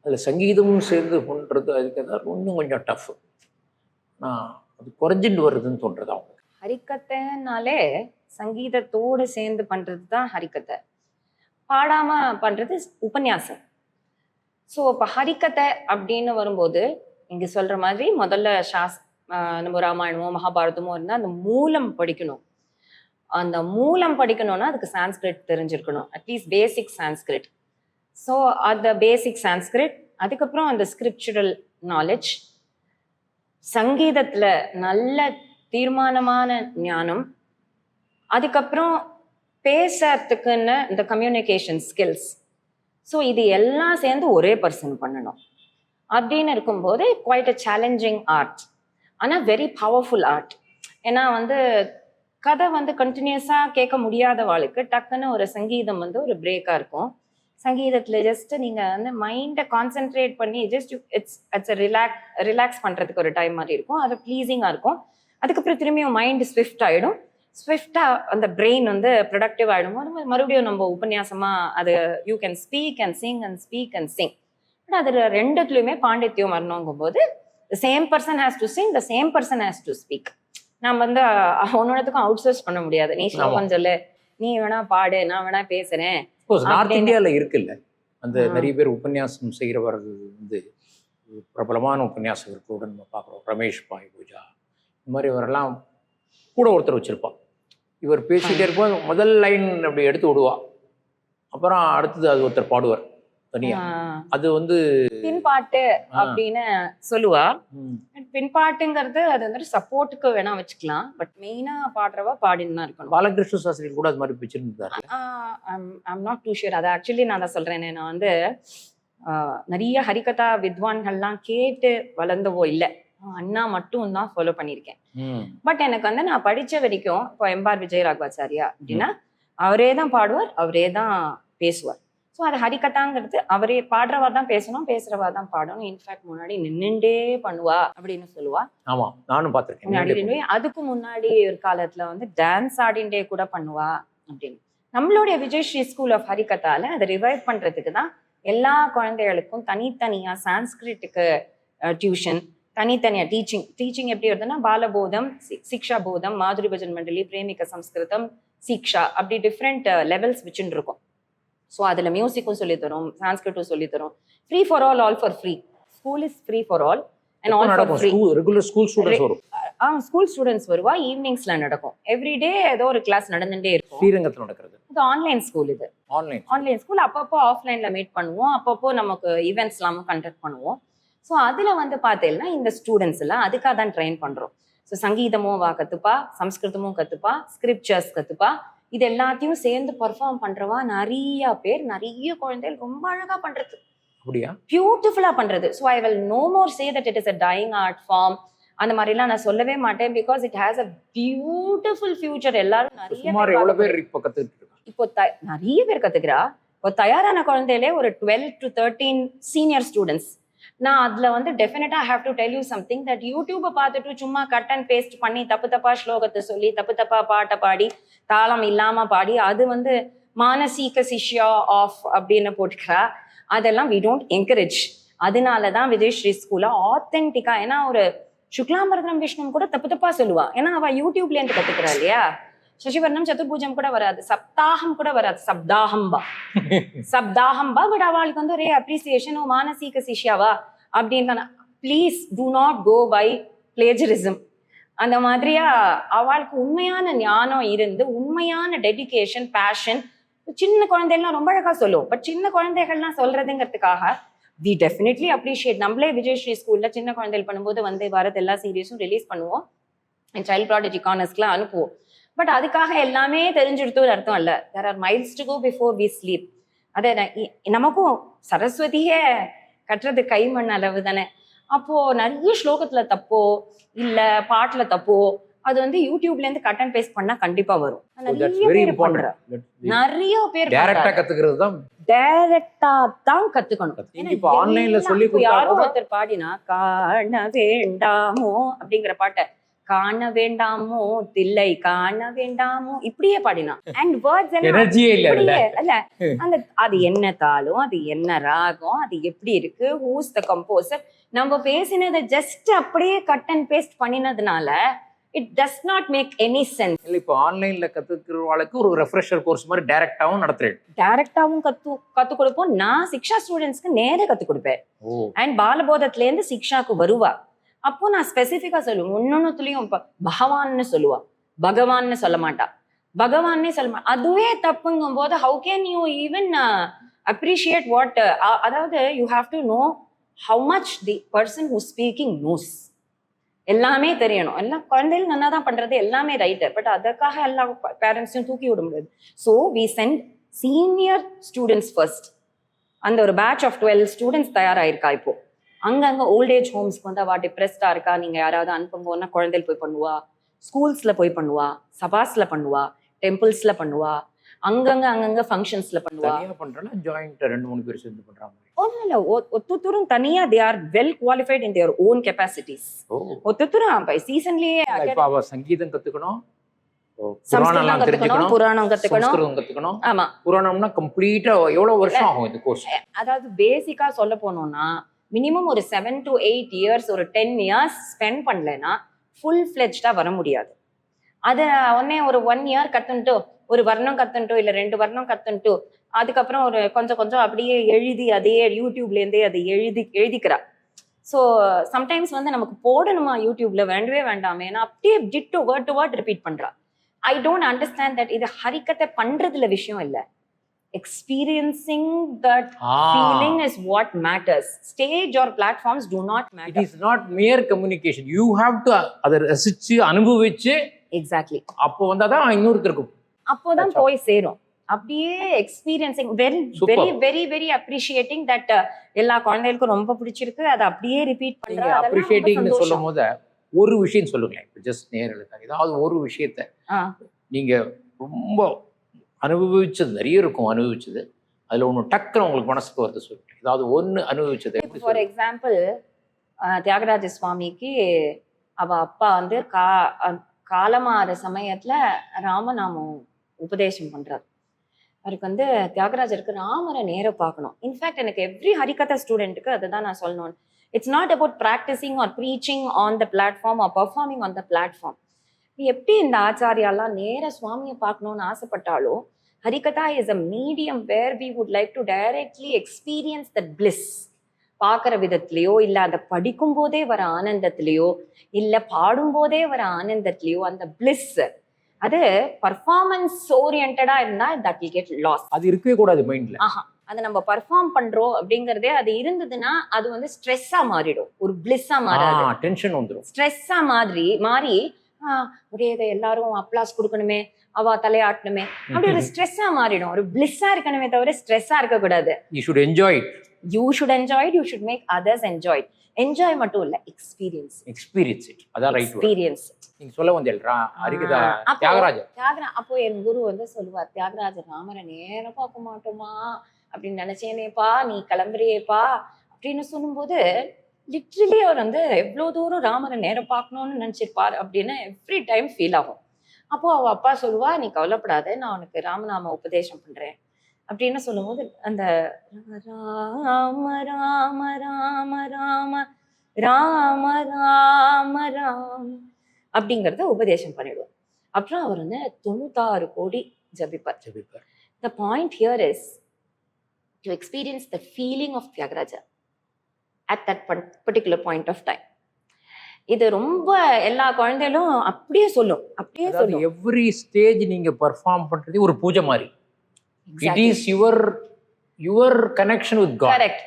அதில் சங்கீதமும் சேர்ந்து பண்ணுறது அதுக்கு தான் இன்னும் கொஞ்சம் டஃப். ஆனால் அது குறைஞ்சிட்டு வருதுன்னு தோன்றது அவங்க. ஹரிக்கத்தைனாலே சங்கீதத்தோடு சேர்ந்து பண்ணுறது தான் ஹரிக்கத்தை, பாடாமல் பண்ணுறது உபன்யாசம். ஸோ இப்போ ஹரிக்கத்தை அப்படின்னு வரும்போது இங்கே சொல்கிற மாதிரி முதல்ல நம்ம ராமாயணமோ மகாபாரதமோ இருந்தால் அந்த மூலம் படிக்கணும். அந்த மூலம் படிக்கணும்னா அதுக்கு சான்ஸ்கிரிட் தெரிஞ்சிருக்கணும், அட்லீஸ்ட் பேசிக் சான்ஸ்கிரிட். ஸோ அந்த பேசிக் சான்ஸ்கிரிட், அதுக்கப்புறம் அந்த ஸ்கிரிப்சுரல் நாலேஜ், சங்கீதத்தில் நல்ல தீர்மானமான ஞானம், அதுக்கப்புறம் பேசுறதுக்குன்னு இந்த கம்யூனிகேஷன் ஸ்கில்ஸ். ஸோ இது எல்லாம் சேர்ந்து ஒரே பர்சன் பண்ணணும். அப்படின்னு இருக்கும்போது குவைட் அ சேலஞ்சிங் ஆர்ட், ஆனால் வெரி பவர்ஃபுல் ஆர்ட். ஏன்னா வந்து கதை வந்து கண்டினியூஸாக கேட்க முடியாதவாளுக்கு டக்குன்னு ஒரு சங்கீதம் வந்து ஒரு பிரேக்காக இருக்கும். சங்கீதத்தில் ஜஸ்ட் நீங்கள் வந்து மைண்டை கான்சென்ட்ரேட் பண்ணி ஜஸ்ட் இட்ஸ் ரிலாக்ஸ் பண்ணுறதுக்கு ஒரு டைம் மாதிரி இருக்கும், அது ப்ளீஸிங்காக இருக்கும். அதுக்கப்புறம் திரும்பியும் மைண்டு ஸ்விஃப்ட் ஆகிடும். ஸ்விஃப்டாக அந்த பிரெயின் வந்து ப்ரொடக்டிவ் ஆகிடும். மறுபடியும் நம்ம உபன்யாசமாக அது you can speak and Singh and speak and Singh. But அது ரெண்டுத்துலையுமே பாண்டித்யம் வரணுங்கும் போது the same person has to sing, the same person has to speak. நம்ம வந்து ஒன்னொன்னுக்கும் அவுட் சோர்ஸ் பண்ண முடியாது. நீ ஸ்லோகம் சொல்லு, நீ வேணா பாடு, நான் வேணா பேசுறேன். நார்த் இந்தியாவில் இருக்குல்ல அந்த நிறைய பேர் உபன்யாசம் செய்கிறவர்கள் வந்து பிரபலமான உபன்யாசகர்களோட நம்ம பார்க்குறோம். ரமேஷ் பாய் பூஜா இந்த மாதிரி இவரெல்லாம் கூட ஒருத்தர் வச்சிருப்பான். இவர் பேசிகிட்டே இருக்கும்போது முதல் லைன் அப்படி எடுத்து விடுவா, அப்புறம் அடுத்தது அது ஒருத்தர் பாடுவார் தனியா. அது வந்து பின்பாட்டு அப்படின்னு சொல்லுவா. பின்பாட்டுங்கிறது அது வந்துட்டு சப்போர்ட்டுக்கு வேணா வச்சுக்கலாம், பட் மெயினா பாடுறவா பாடின்னு தான் இருக்கணும். பாலகிருஷ்ண சாஸ்திரி கூட அது மாதிரி வச்சிருந்தாரு. I'm not too sure. அதை ஆக்சுவலி நான் தான் சொல்றேன். நான் வந்து நிறைய ஹரிகதா வித்வான்கள்லாம் கேட்டு வளர்ந்தவோ இல்லை, அண்ணா மட்டும் தான் ஃபாலோ பண்ணியிருக்கேன். பட் எனக்கு வந்து நான் படிச்ச வரைக்கும் இப்போ எம்பார் விஜயராகவாச்சாரியா அப்படின்னா அவரே தான் பாடுவார், அவரே தான் பேசுவார். ஸோ அது ஹரிகதாங்கிறது அவரே பாடுறவா தான் பேசணும், பேசுறவா தான் பாடணும். இன்ஃபேக்ட் முன்னாடி நின்னுண்டே பண்ணுவா அப்படின்னு சொல்லுவா. ஆமா, நானும் பார்த்திருக்கேன். அதுக்கு முன்னாடி ஒரு காலத்துல வந்து டான்ஸ் ஆடிண்டே கூட பண்ணுவா அப்படின்னு. நம்மளுடைய விஜயஸ்ரீ ஸ்கூல் ஆஃப் ஹரிகதால அதை ரிவைவ் பண்றதுக்கு தான் எல்லா குழந்தைகளுக்கும் தனித்தனியா சான்ஸ்கிரிட்டுக்கு டியூஷன், தனித்தனியா டீச்சிங் எப்படி வருதுன்னா பாலபோதம், சிக்ஷா போதம், மாதுரி பஜன் மண்டலி, பிரேமிக சம்ஸ்கிருதம், சிக்ஷா, அப்படி டிஃப்ரெண்ட் லெவல்ஸ் வச்சுட்டு இருக்கும். ஸோ அதில் மியூசிக்கும் சொல்லித்தரும், சான்ஸ்கிரிட்டும் சொல்லித்தரும். Free for all for free. School is free for all and all for free. Regular school students வரும். ஸ்கூல் ஸ்டூடெண்ட்ஸ் வருவா. ஈவினிங்ஸ்ல நடக்கும். எவ்ரிடே ஏதோ ஒரு கிளாஸ் நடந்துட்டே இருக்கும். ஸ்ரீரங்கத்தில் நடக்கிறது. இது ஆன்லைன் ஸ்கூல். இது ஆன்லைன் ஸ்கூல். அப்பப்போ ஆஃப்லைன்ல மீட் பண்ணுவோம், அப்பப்போ நமக்கு ஈவெண்ட்ஸ் எல்லாமும் கண்டக்ட் பண்ணுவோம். ஸோ அதுல வந்து பார்த்தீங்கன்னா இந்த ஸ்டூடெண்ட்ஸ் எல்லாம் அதுக்காக தான் ட்ரெயின் பண்றோம். ஸோ சங்கீதமும் கத்துப்பா, சம்ஸ்கிருதமும் கத்துப்பா, ஸ்கிரிப்சர்ஸ் கத்துப்பா. இது எல்லாத்தையும் சேர்ந்து பர்ஃபார்ம் பண்றவா நிறைய பேர், நிறைய குழந்தைகள் ரொம்ப அழகா பண்றது, பியூட்டிஃபுல்லா பண்றது. So I will no more say that it is a dying art form. அந்த மாதிரிலாம் நான் சொல்லவே மாட்டேன். Because it has a beautiful future. எல்லாரும் நிறைய பேர் இப்போ நிறைய பேர் கத்துக்கிறா. இப்போ தயாரான குழந்தையிலே ஒரு 12 to 13 சீனியர் ஸ்டூடெண்ட்ஸ். நான் அதுல வந்து டெஃபினட்டா have to tell you something that யூடியூபை பார்த்துட்டு சும்மா கட் அண்ட் பேஸ்ட் பண்ணி தப்பா ஸ்லோகத்தை சொல்லி தப்பா பாட்டை பாடி தாளம் இல்லாம பாடி அது வந்து மானசீக சிஷ்யா ஆஃப் அப்படின்னு போட்டுக்கிறா. அதெல்லாம் வி டோன்ட் என்கரேஜ். அதனாலதான் விஜயஸ்ரீ ஸ்கூல்ல ஆத்தென்டிக்கா, ஏன்னா ஒரு சுக்லாம்பரதனம் விஷ்ணு கூட தப்பா சொல்லுவா, ஏன்னா அவ யூடியூப்ல இருந்து கத்துக்கிறா இல்லையா. சசிவர்ணம் சதுர்பூஜம் கூட வராது, சப்தாகம் கூட வராது, சப்தாகம்பா. பட் அவளுக்கு வந்து ஒரே அப்ரிசியேஷன், மானசீக சிஷ்யாவா அப்படின்னு. Please do not go by plagiarism. அந்த மாதிரியா அவளுக்கு உண்மையான ஞானம் இருந்து, உண்மையான டெடிகேஷன், பேஷன். சின்ன குழந்தைகள்லாம் ரொம்ப அழகா சொல்லுவோம், பட் சின்ன குழந்தைகள்லாம் சொல்றதுங்கிறதுக்காக வி டெஃபினெட்லி அப்ரிஷியேட். நம்மளே விஜயஸ்ரீ ஸ்கூல்ல சின்ன குழந்தைகள் பண்ணும்போது வந்து பாரத் எல்லா சீரியஸும் ரிலீஸ் பண்ணுவோம். சைல்ட் ப்ராடஜி கார்னர்ஸ்க்குலாம் அனுப்புவோம். பட் அதுக்காக எல்லாமே தெரிஞ்சுடுத்துன்னு அர்த்தம் இல்லை. There are miles to go before we sleep. அதை நமக்கும் சரஸ்வதியே கட்டுறது கைமண் அளவு தானே. அப்போ நிறைய ஸ்லோகத்துல தப்போ இல்ல பாட்டுல தப்போ அது வந்து யூடியூப்ல இருந்து கட் அண்ட் பேஸ்ட் பண்ணா கண்டிப்பா வரும். நிறைய பேர் டைரக்டா கத்துக்கிறது தான், டைரக்டா தான் கத்துக்கணும். இப்ப ஆன்லைன்ல சொல்லி யாரும் ஒருத்தர் பாடினா காண வேண்டாமோ அப்படிங்கிற பாட்டை காண வேண்டாமோ தில்லை காண வேண்டாமோ இப்படியே பாடினா அண்ட் வேர்ட்ஸ் எனர்ஜியே இல்ல. அந்த அது என்ன தாளம், அது என்ன ராகம், அது எப்படி இருக்கு, ஹூஸ் த கம்போசர், நம்ம பேசினதை ஜஸ்ட் அப்படியே கட் அண்ட் பேஸ்ட் பண்ணினதுனால it does not make any sense. இல்ல இப்போ ஆன்லைன்ல கத்துக்கிறவங்களுக்கு ஒரு ரெஃப்ரெஷர் கோர்ஸ் மாதிரி டைரக்டாவும் நடத்துறேன். டைரக்டாவும் கத்து கொடுப்போம். நான் சிக்ஷா ஸ்டூடெண்ட்ஸ்க்கு நேரே கத்து கொடுப்பேன். அண்ட் பாலபோதத்துல இருந்து சிக்ஷாக்கு வருவா. அப்போ நான் ஸ்பெசிஃபிக்கா சொல்லுவேன். ஒன்னொன்னுத்துலயும் பகவான்னு சொல்லுவா, பகவான்னு சொல்ல மாட்டா, பகவானே சொல்ல மாட்டா. அதுவே தப்புங்கும் போது how can you even appreciate what, அதாவது you have to know how much the person who speaking knows. எல்லாமே தெரியணும். எல்லாம் குழந்தைகள் நல்லா தான் பண்றது, எல்லாமே ரைட்டு. பட் அதற்காக எல்லா பேரண்ட்ஸையும் தூக்கி விட முடியாது. So we sent senior students first. அந்த ஒரு பேட்ச் ஆஃப் 12 ஸ்டூடெண்ட்ஸ் தயாராயிருக்கா. இப்போ அங்கங்க ஓல்ட் ஏஜ் ஹோம்ஸ்க்கு வந்து அவ டிப்ரெஸ்டா இருக்கா, நீங்க யாராவது அனுப்புங்கன்னா குழந்தைகள் போய் பண்ணுவா, ஸ்கூல்ஸ்ல போய் பண்ணுவா, சபாஸ்ல பண்ணுவா, டெம்பிள்ஸ்ல பண்ணுவா, அங்கங்க ஃபங்க்ஷன்ஸ்ல பண்ணுவா. தனியா பண்றனா ஜாயிண்ட் 2-3 பேர் சேர்ந்து பண்றாங்க. இல்ல ஒத்துத்துரும் தனியா they are well qualified in their own capacities. ஒத்துத்துரும் பை சீசன்லயே இப்ப அவ சங்கீதம் கத்துக்கணும், புராணம் கத்துக்கணும், புராணம் கத்துக்கணும், சம்ஸ்கிருதம் கத்துக்கணும். ஆமா, புராணம்னா கம்ப்ளீட்டா எவ்வளவு வருஷம் ஆகும் இந்த கோர்ஸ்? அதாவது பேசிக்கா சொல்ல போனோம்னா மினிமம் ஒரு 7 to 8 years, ஒரு 10 years ஸ்பெண்ட் பண்ணலன்னா ஃபுல் ஃபிளெஜ்டா வர முடியாது. அது உடனே ஒரு 1 year கத்துன்ட்டு ஒரு வர்ணம் கத்துன்ட்டு இல்ல 2 வர்ணம் கத்துன்ட்டு அதுக்கப்புறம் ஒரு கொஞ்சம் அப்படியே எழுதி அதே யூடியூப்ல இருந்தே அதை எழுதிக்கிறா. ஸோ சம்டைம்ஸ் வந்து நமக்கு போடணுமா யூடியூப்ல, வேண்டவே வேண்டாமே, ஏன்னா அப்படியே ditto word to word repeat பண்றா. I don't understand that. இது ஹரிக்கத்தை பண்றதுல விஷயம் இல்லை, experiencing that feeling is what matters. Stage or platforms do not matter. It is not mere communication. You have to அதை ரசிச்சு அனுபவிச்சு exactly அப்போ வந்தாதான் இன்னொருத்தருக்கு அப்போதான் போய் சேரும். அப்படியே experiencing very very very very appreciating that எல்லா குழந்தைகளுக்கும் ரொம்ப பிடிச்சிருக்கு, அதை அப்படியே ரிப்பீட் பண்றா. அப்ரிஷியேட்டிங்னு சொல்லும் போது ஒரு விஷயம் சொல்லுங்களேன். இப்போ ஜஸ்ட் நேரலுக்கு ஏதாவது ஒரு விஷயத்த நீங்க ரொம்ப அனுபவிச்சது நிறைய இருக்கும், அனுபவிச்சது அதுல ஒண்ணு டக்குன்னு உங்களுக்கு மனசுக்கு வருது சொல்லுங்க. ஏதாவது ஒண்ணு அனுபவிச்சது. ஃபார் எக்ஸாம்பிள் தியாகராஜ சுவாமிக்கு அவ அப்பா வந்து காலமாற சமயத்துல ராமநாமம் உபதேசம் பண்றாரு. அவருக்கு வந்து தியாகராஜருக்கு ராமரை நேரம் பார்க்கணும். இன்ஃபேக்ட் எனக்கு எவ்ரி ஹரிகதா ஸ்டூடெண்ட்டுக்கு அதுதான் நான் சொல்லணும். It's not about practising or preaching on the platform or performing on the platform. எப்படி இந்த ஆச்சாரியாலாம் நேர சுவாமியை பார்க்கணும்னு ஆசைப்பட்டாலோ, Harikatha is a medium where we would like to directly experience that bliss. பார்க்குற விதத்துலையோ இல்லை அதை படிக்கும் போதே வர ஆனந்தத்திலையோ இல்லை பாடும் போதே வர ஆனந்தத்திலையோ அந்த பிளிஸ், அது பர்ஃபார்மன்ஸ் ஓரியன்டா இருந்தா தட் வில் கெட் லாஸ். அது இருக்கவே கூடாது மைண்ட்ல. அதை நம்ம பர்ஃபார்ம் பண்றோம் அப்படிங்கறதே அது இருந்ததுன்னா அது வந்து ஸ்ட்ரெஸ்ஸா மாறிடும், ஒரு பிளிஸ்ஸா மாறாது. டென்ஷன் வந்துடும், ஸ்ட்ரெஸ்ஸா மாறி ஒரே இதை எல்லாரும் அப்ளாஸ் கொடுக்கணுமே, அவ தலையாட்டணுமே, அப்படி ஒரு ஸ்ட்ரெஸ்ஸா மாறிடும். ஒரு பிளிஸ்ஸா இருக்கணுமே தவிர ஸ்ட்ரெஸ்ஸா இருக்க கூடாது. You should enjoy it. You should enjoy it. You should make others enjoy it. Enjoy மட்டும் இல்ல, எக்ஸ்பீரியன்ஸ் இட். அதான் ரைட் எக்ஸ்பீரியன்ஸ். நீங்க சொல்ல வந்தேல்ரா ஹரிகதா தியாகராஜர். அப்போ என் குரு வந்து சொல்லுவார், தியாகராஜர் ராமரை நேரம் பார்க்க மாட்டோமா அப்படின்னு நினைச்சேனேப்பா, நீ கிளம்புறியேப்பா அப்படின்னு சொல்லும்போது லிட்ரலி அவர் வந்து எவ்வளவு தூரம் ராமரை நேரம் பார்க்கணும்னு நினைச்சிருப்பார் அப்படின்னு எவ்ரி டைம் ஃபீல் ஆகும். அப்போ அவ அப்பா சொல்லுவா, நீ கவலைப்படாத, நான் உனக்கு ராமநாம உபதேசம் பண்றேன் அப்படின்னு சொல்லும்போது அந்த ராம ராம ராம ராம ராம ராம ராம அப்படிங்கறத உபதேசம் பண்ணிடுவோம். அப்புறம் அவர் வந்து 96 கோடி ஜபிப்பார். The point here is to experience the feeling of Tyagaraja at that particular point of time. இது ரொம்ப எல்லா குழந்தைகளும் அப்படியே சொல்லும். எவ்ரி ஸ்டேஜ் நீங்க பெர்ஃபார்ம் பண்றது ஒரு பூஜை மாதிரி. It is your connection with God. Correct.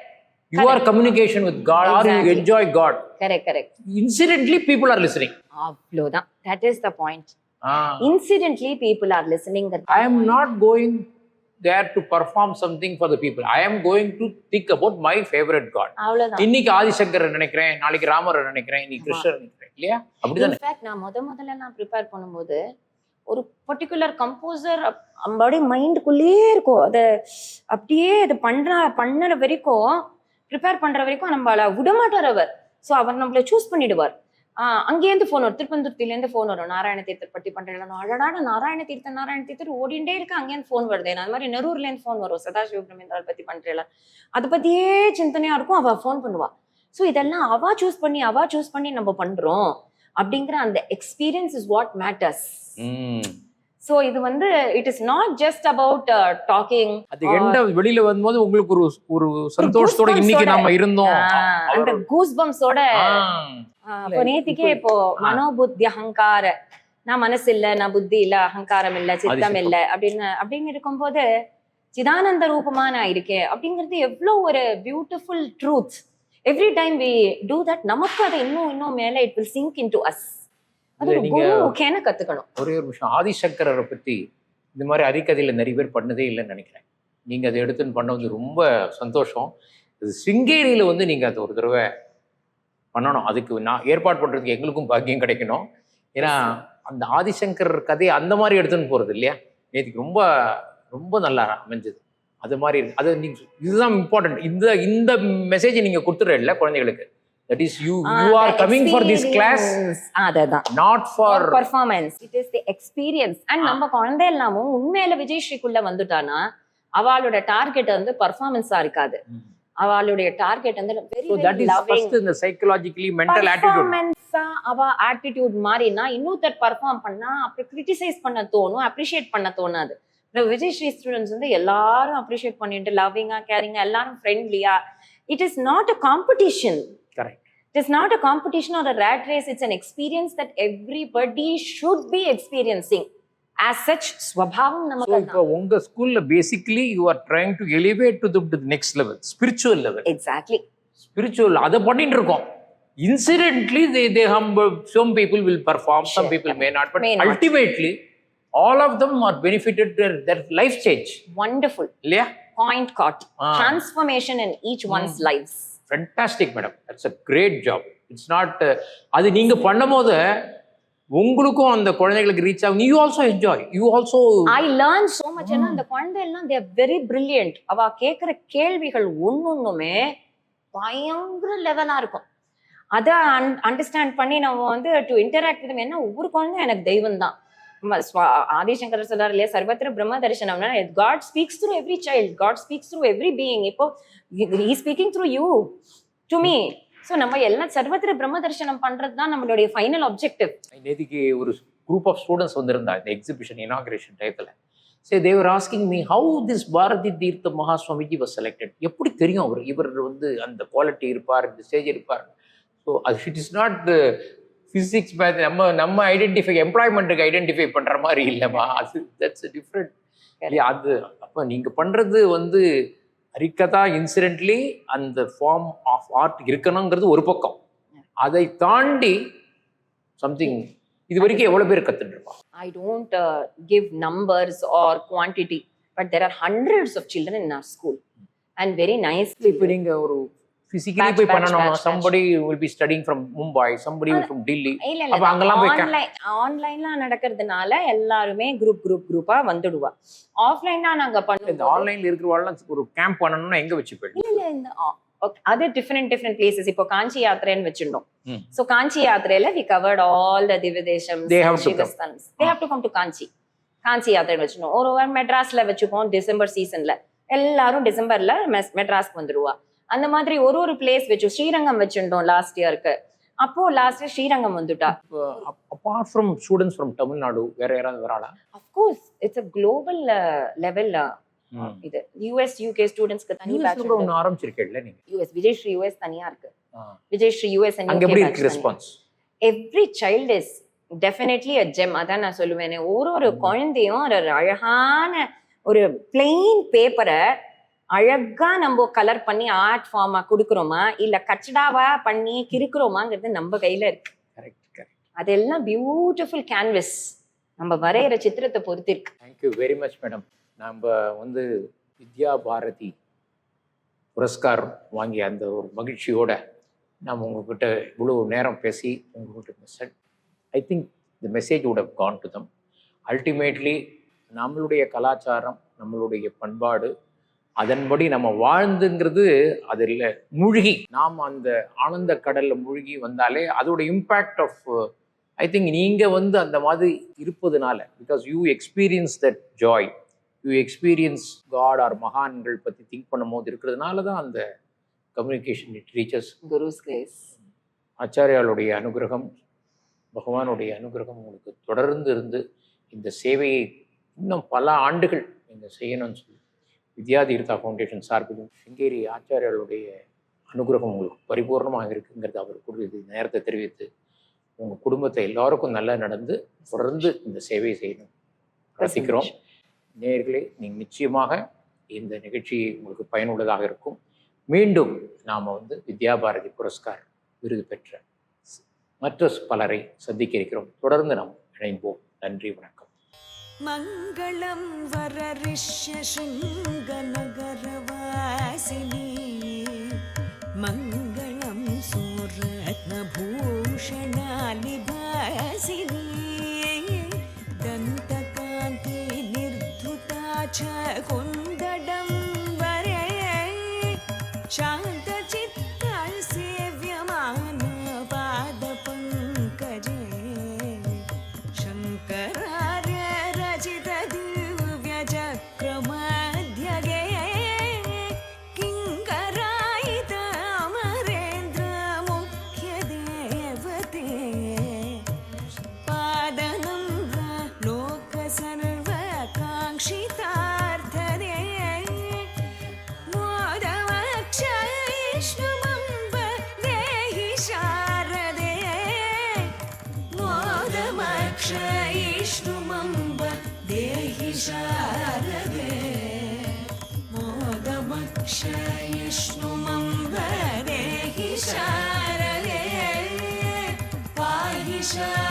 You are communication with God or you Exactly. enjoy God. Correct Incidentally, people are listening. அவ்வளவுதான். That is the point. Ah. Incidentally people are listening. I am not going there to perform something for the people. I am going to think about my favorite God. அவ்வளவுதான். இன்னைக்கு ஆதிசங்கரை நினைக்கிறேன், நாளைக்கு ராமரை நினைக்கிறேன், இன்னைக்கு கிருஷ்ணர் நினைக்கிறேன், இல்லையா? அப்படிதானே? இன்ஃபேக்ட் நான் முதல்ல நான் ப்ரிப்பேர் பண்ணும்போது ஒரு பர்டிகுலர் கம்போசர் அப்படியே மைண்டுக்குள்ளேயே இருக்கும். அதை அப்படியே அது பண்ணுற வரைக்கும், ப்ரிப்பேர் பண்ற வரைக்கும் நம்மள விடமாட்டார் அவர். ஸோ அவர் நம்மளை சூஸ் பண்ணிடுவார். அங்கேருந்து ஃபோன் வரும், திருப்பந்தூர்த்திலேருந்து ஃபோன் வரும், நாராயண தீர்த்தர் பற்றி பண்றேன். அழகான நாராயண தீர்த்தர் ஓடிண்டே இருக்கு, அங்கேருந்து ஃபோன் வருது. அது மாதிரி நெரூர்லேருந்து ஃபோன் வரும், சதாசிவ பிரமேந்திரால் பத்தி பண்றேன், அதை பத்தியே சிந்தனையா இருக்கும். அவ ஃபோன் பண்ணுவா. ஸோ இதெல்லாம் அவ சூஸ் பண்ணி நம்ம பண்றோம் அப்படிங்கிற அந்த experience is what matters. So இது வந்து it is not just about docking. அது எண்ட் வெளியில வரும்போது உங்களுக்கு ஒரு சந்தோஷத்தோட இன்னைக்கு நாம இருந்தோம், அந்த கூஸ் பம்ஸோட. இப்போ நேத்திக்கே இப்போ மனோபுத்தி அகங்கார, நான் மனசு இல்ல, நான் புத்தி இல்ல, அகங்காரம் இல்ல, சித்தம் இல்ல அப்படின்னு இருக்கும்போது சிதானந்த ரூபமா நான் இருக்கேன் அப்படிங்கிறது எவ்வளவு ஒரு beautiful truth. Every time we do that, நமக்கு அதை இன்னும் மேல it will sink into us. அது குரு கத்துக்கணும். ஒரே ஒரு விஷயம், ஆதிசங்கரரை பத்தி இந்த மாதிரி அரிக்கதையில நிறைய பேர் பண்ணதே இல்லைன்னு நினைக்கிறேன். நீங்க அதை எடுத்துன்னு பண்ண வந்து ரொம்ப சந்தோஷம். இது சிங்கேரியில வந்து நீங்க அதை ஒரு தடவை பண்ணணும். அதுக்கு நான் ஏற்பாடு பண்றதுக்கு எங்களுக்கும் பாக்கியம் கிடைக்கணும். ஏன்னா அந்த ஆதிசங்கர் கதையை அந்த மாதிரி எடுத்துன்னு போறது இல்லையா, நேற்றுக்கு ரொம்ப ரொம்ப நல்லா அமைஞ்சது. அது மாதிரி அது நீங்க இதுதான் இம்பார்ட்டன்ட். இந்த மெசேஜ் நீங்க கொடுத்துறல குழந்தைகளுக்கு. That is you are coming for this class, not for performance. It is the experience. And நம்ம குழந்தை எல்லாமும் உண்மையில விஜயஸ்ரீக்குள்ள வந்துட்டானா அவளோட டார்கெட் வந்து பெர்ஃபார்மன்ஸா இருக்காது. அவளுடைய டார்கெட் வந்து very very loving. First in the psychologically mental attitude. performance அவ attitude மாறினா இன்னொருத்தர் பெர்ஃபார்ம் பண்ணா அப்ப கிரிட்டிசைஸ் பண்ண தோணும், அப்ரிஷியேட் பண்ண தோணாது. இந்த விஜயஸ்ரீ ஸ்டூடெண்ட்ஸ் வந்து எல்லாரும் அப்ரிஷியேட் பண்ணிட்டு லவ்விங்கா கேரிங்கா எல்லாரும் ஃப்ரெண்ட்லியா. It is not a competition. Correct. It is not a competition or a rat race. It's an experience that everybody should be experiencing. As such, swabhavam namakku. So, இப்போ உங்க ஸ்கூல்ல basically you are trying to elevate to the next level, spiritual level. Exactly. Spiritual. அதை பண்ணிட்டு இருக்கோம். Incidentally, they humble. Some people will perform, some people may not. But ultimately, all of them are benefited their life change. Wonderful. இல்லையா? Point caught. Transformation in each one's lives. Fantastic, madam. That's a great job. It's not. அது நீங்க பண்ணும்போது உங்களுக்கும் அந்த குழந்தைகளுக்கு reach ஆகும். You also enjoy. You also. I learned so much. ஏன்னா அந்த குழந்தை எல்லாம் they are very brilliant. அவ கேட்கிற கேள்விகள் ஒன்னொன்னுமே பயங்கர லெவலா இருக்கும். அதை அண்டர்ஸ்டாண்ட் பண்ணி நம்ம வந்து டு இன்டராக்ட் வித். ஏன்னா ஒவ்வொரு குழந்தையும் எனக்கு தெய்வம் தான். ஆதிசங்கர் சொல்றாரு இல்லையா, சர்வத்திர பிரம்ம தரிசனம்னா God speaks through every child, God speaks through every being. இப்போ he speaking through you to me. So நம்ம எல்லாம் சர்வத்திர பிரம்ம தரிசனம் பண்றது தான் நம்மளுடைய ஃபைனல் ஆப்ஜெக்டிவ். நேற்றுக்கு ஒரு குரூப் ஆஃப் ஸ்டூடெண்ட்ஸ் வந்திருந்தா இந்த எக்ஸிபிஷன் இனாகிரேஷன் டயத்துல. சரி, they were asking me how this Bharathi தீர்த்த மகாஸ்வாமிஜி was selected. எப்படி தெரியும் இவர் வந்து அந்த குவாலிட்டி இருப்பார், இந்த ஸ்டேஜ் இருப்பார். ஸோ அது it is not physics math நம்ம ஐடென்டிஃபை எம்ப்ளாய்மெண்ட்டுக்கு ஐடென்டிஃபை பண்ற மாதிரி இல்லைம்மா. அது தட்ஸ் டிஃப்ரெண்ட் இல்லையா. அது அப்போ நீங்க பண்றது வந்து அரிக்கதா இன்சிடென்ட்லி அந்த ஃபார்ம் ஆஃப் ஆர்ட் இருக்கணுங்கிறது ஒரு பக்கம். அதை தாண்டி சம்திங் இது வரைக்கும் எவ்வளவு பேர் கத்துட்டு இருப்பாங்க. I don't give numbers or quantity, but there are hundreds of children in our school and very nicely. இப்போ நீங்க ஒரு physically போய் பண்ணனும். somebody will be studying from Mumbai, somebody from Delhi. அப்ப அங்கலாம் போய் ஆன்லைன்ல நடக்கிறதுனால எல்லாரும் குரூப்பா வந்துடுவா. ஆஃப்லைன்னா நாங்க பண்ணுவோம். இந்த ஆன்லைன்ல இருக்கிறவங்க ஒரு கேம்ப் பண்ணனும்னா எங்க வெச்சுப்பீங்க? இல்ல இந்த அது டிஃபரெண்ட் பிளேसेस. இப்போ காஞ்சி யாத்திரைன்னு வெச்சிட்டோம். சோ காஞ்சி யாத்திரையில we covered all the Divyadesam. they have to come to Kanchi யாத்திரை வெச்சிட்டோம். ஒரு மெட்ராஸ்ல வெச்சுப்போம் டிசம்பர் சீசன்ல. எல்லாரும் டிசம்பர்ல மெட்ராஸ்க்கு வந்துடுவா. அந்த மாதிரி ஒரு பிளேஸ் வெச்சு ஸ்ரீரங்கம் வெச்சிட்டோம் லாஸ்ட் இயருக்கு. அப்போ லாஸ்ட் இயர் ஸ்ரீரங்கம் வந்துட்டா. apart from students from Tamil Nadu வேற யாராவது வராளா? of course it's a global level. இது US UK ஸ்டூடண்ட்ஸ்க்கு தனி பேட்ச் ஒன்னு ஆரம்பிச்சிருக்கீங்கல நீங்க. US விஜயஸ்ரீ US தனியா இருக்கு. விஜயஸ்ரீ US and அங்க எப்படி இருக்கு response? every child is definitely a gem. அதான் நான் சொல்லுவேனே, ஒரு குழந்தையும் ஒரு அழகான ஒரு பிளெயின் பேப்பரை அழகா நம்ம கலர் பண்ணி ஆர்ட் ஃபார்மா கொடுக்குறோமா இல்ல கச்சடாவா பண்ணி கிறுக்குறோமாங்கிறது நம்ம கையில இருக்கு. அதெல்லாம் பியூட்டிஃபுல் கேன்வஸ் நம்ம வரைகிற சித்திரத்தை பொறுத்து இருக்கு. Thank you very much madam. நம்ம வந்து வித்யா பாரதி புரஸ்காரம் வாங்கிய அந்த ஒரு மகிழ்ச்சியோட நம்ம உங்ககிட்ட இவ்வளோ நேரம் பேசி உங்ககிட்ட message, I think the message would have gone to them. Ultimately நம்மளுடைய கலாச்சாரம், நம்மளுடைய பண்பாடு, அதன்படி நம்ம வாழ்ந்துங்கிறது அதில் மூழ்கி நாம் அந்த ஆனந்த கடலில் மூழ்கி வந்தாலே அதோட இம்பேக்ட் ஆஃப் ஐ திங்க் நீங்கள் வந்து அந்த மாதிரி இருப்பதுனால, because you experience that joy, you experience God or மகான்கள் பற்றி திங்க் பண்ணும் போது இருக்கிறதுனால தான் அந்த communication it reaches. Guru's grace, ஆச்சாரியாளுடைய அனுகிரகம், பகவானுடைய அனுகிரகம் உங்களுக்கு தொடர்ந்து இருந்து இந்த சேவையை இன்னும் பல ஆண்டுகள் நீங்கள் செய்யணும்னு சொல்லி வித்யாதீர்த்தா ஃபவுண்டேஷன் சார்பிலும் சிங்கேரி ஆச்சாரியாளுடைய அனுகிரகம் உங்களுக்கு பரிபூர்ணமாக இருக்குங்கிறது அவர் கூடியது நேரத்தை தெரிவித்து உங்கள் குடும்பத்தை எல்லாருக்கும் நல்லா நடந்து தொடர்ந்து இந்த சேவையை செய்யணும் ரசிக்கிறோம். நேயர்களே, நீங்கள் நிச்சயமாக இந்த நிகழ்ச்சி உங்களுக்கு பயனுள்ளதாக இருக்கும். மீண்டும் நாம் வந்து வித்யாபாரதி புரஸ்கார் விருது பெற்ற மற்ற பலரை சந்திக்க இருக்கிறோம். தொடர்ந்து நாம் இணைப்போம். நன்றி, வணக்கம். மங்களம் வர ரிஷ்ய சிங்க நகரவாசினி, மங்களம் சூரத்ன பூஷணாலிபாசினி, தந்தகாந்தி நிர்துதா ச குந்தடம் வரே, சாந்த சித்த சேவ்யமான பாத பங்கஜே, சங்கரார்ய ரச்சித திவ்ய சக்ரமத்யகே, கிங்கராயித அமரேந்திர முக்கிய தேவதே, பாதநம்ர லோக சர்வ காங்க்ஷிதார்த்ததே, மோதமக்ஷயிஷ்ணுமம்ப தேஹி சாரதே, மோதமக்ஷயிஷ்ணுமம்ப தேஹி சாரதே, மோதமக்ஷயிஷ்ணுமம்ப தேஹி சாரதே, பாஹி சாரதே.